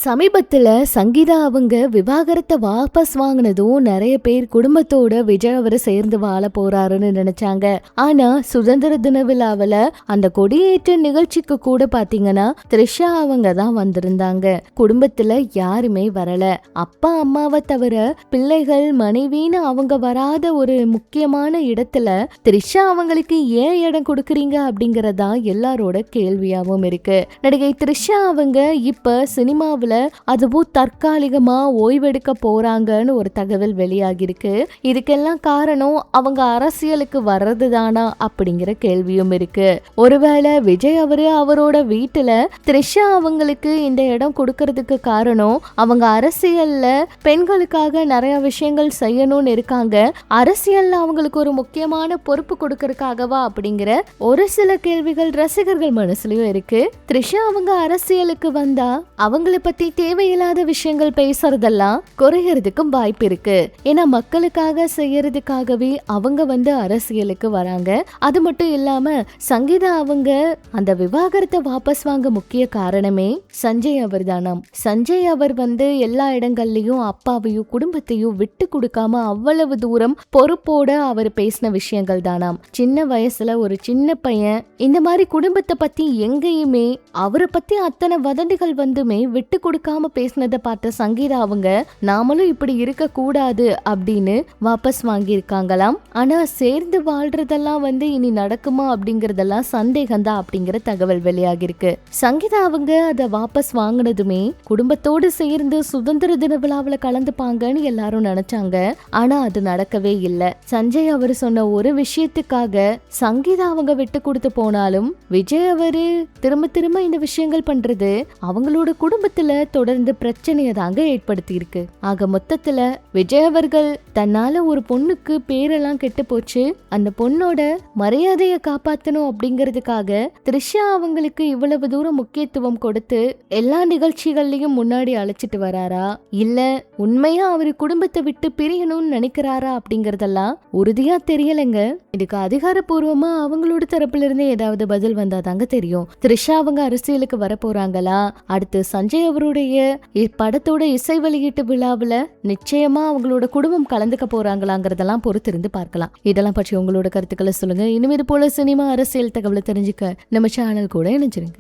சமீபத்துல சங்கீதா அவங்க விவாகரத்தை வாபஸ் வாங்கினதும் நிறைய பேர் குடும்பத்தோட விஜய் அவரை சேர்ந்து வாழ போறாருன்னு நினைச்சாங்க. ஆனா சுதந்திர தின விழாவில அந்த கொடியேற்ற நிகழ்ச்சிக்கு கூட பாத்தீங்கன்னா த்ரிஷா அவங்க தான் வந்திருந்தாங்க. குடும்பத்துல யாருமே வரல. அப்பா அம்மாவை தவிர பிள்ளைகள் மனைவின்னு அவங்க வராத ஒரு முக்கியமான இடத்துல த்ரிஷா அவங்களுக்கு ஏன் இடம் கொடுக்கறீங்க அப்படிங்கறதா எல்லாரோட கேள்வியாவும் இருக்கு. நடிகை த்ரிஷா அவங்க இப்ப சினிமாவில் அதுவும் தற்காலிகமா ஓய்வெடுக்க போறாங்கன்னு ஒரு தகவல் வெளியாகிருக்கு. இதுக்கெல்லாம் காரணம் அவங்க அரசியலுக்கு வர்றதுதானா அப்படிங்கிற கேள்வியும் இருக்கு. ஒருவேளை விஜய் அவரோட வீட்டுல த்ரிஷா அவங்களுக்கு இந்த இடம் கொடுக்கறதுக்கு காரணம் அவங்க அரசியல்ல பெண்களுக்காக நிறைய விஷயங்கள் செய்யணும்னு இருக்காங்க, அரசியல்ல அவங்களுக்கு ஒரு முக்கியமான பொறுப்பு கொடுக்கறதுக்காகவா அப்படிங்கிற ஒரு சில கேள்விகள் ரசிகர்கள் மனசுலயும் இருக்கு. த்ரிஷா அவங்க அரசியலுக்கு வந்தா அவங்கள பத்தி தேவையில்லாத விஷயங்கள் பேசுறதெல்லாம் குறையறதுக்கும் வாய்ப்பு இருக்கு. ஏன்னா மக்களுக்காக செய்யறதுக்காகவே அவங்க அரசியலுக்கு வராங்க. அது மட்டும் இல்லாம சங்கீதா அவங்க அந்த விவாகரத்தை வாபஸ் வாங்க முக்கிய காரணமே சஞ்சய் அவர் தானாம். சஞ்சய் அவர் எல்லா இடங்கள்லயும் அப்பாவையும் குடும்பத்தையும் விட்டு கொடுக்காம அவ்வளவு தூரம் பொறுப்போட அவர் பேசின விஷயங்கள் தானாம். சின்ன வயசுல ஒரு சின்ன பையன் இந்த மாதிரி குடும்பத்தை பத்தி எங்கேயுமே அவரை பத்தி அத்தனை வதந்திகள் விட்டு கொடுக்காம பேசினதை பார்த்த சங்கீதா அவங்க நாமளும் இப்படி இருக்க கூடாது அப்படின்னு வாபஸ் வாங்கியிருக்காங்களாம். ஆனா சேர்ந்து வாழ்றதெல்லாம் இனி நடக்குமா அப்படிங்கறதெல்லாம் சந்தேகம் தான் அப்படிங்கிற தகவல் வெளியாகிருக்கு. சங்கீதா அவங்க அதை வாபஸ் வாங்கினதுமே குடும்பத்தோடு சேர்ந்து சுதந்திர தின விழாவில கலந்துப்பாங்கன்னு எல்லாரும் நினைச்சாங்க. ஆனா அது நடக்கவே இல்லை. சஞ்சய் அவர் சொன்ன ஒரு விஷயத்துக்காக சங்கீதா அவங்க விட்டு கொடுத்து போனாலும் விஜய் அவரு திரும்ப திரும்ப இந்த விஷயங்கள் பண்றது அவங்களோட குடும்பத்துல தொடர்ந்து பிரச்சனையை தாங்க ஏற்படுத்தி இருக்கு. ஆக மொத்தத்துல விஜய் அவர்கள் தன்னால ஒரு பொண்ணுக்கு பேரெல்லாம் கெட்டு போச்சு, அந்த பொண்ணோட மரியாதையை காப்பாத்தணும் அப்படிங்கறதுக்காக த்ரிஷா அவங்களுக்கு இவ்வளவு தூரம் முக்கியத்துவம் கொடுத்து எல்லா நிகழ்ச்சிகள்லயும் முன்னாடி அழைச்சிட்டு வராரா, இல்ல உண்மையா அவரு குடும்பத்தை விட்டு பிரியணும்னு நினைக்கிறாரா அப்படிங்கறதெல்லாம் உறுதியா தெரியலங்க. இதுக்கு அதிகாரப்பூர்வமா அவங்களோட தரப்புல இருந்து ஏதாவது பதில் வந்தாதாங்க தெரியும். த்ரிஷா அவங்க அரசியலுக்கு வர போறாங்களா, அடுத்து சஞ்சய் அவருடைய படத்தோட இசை வெளியீட்டு விழாவில் நிச்சயமா அவங்களோட குடும்பம் கலந்துக்க போறாங்களாங்கிறதெல்லாம் பொறுத்திருந்து பார்க்கலாம். இதெல்லாம் பற்றி உங்களோட கருத்துக்களை சொல்லுங்க. இனிமே இது போல சினிமா அரசியல் தகவலை தெரிஞ்சுக்க நம்ம சேனல் கூட இணைஞ்சிருங்க.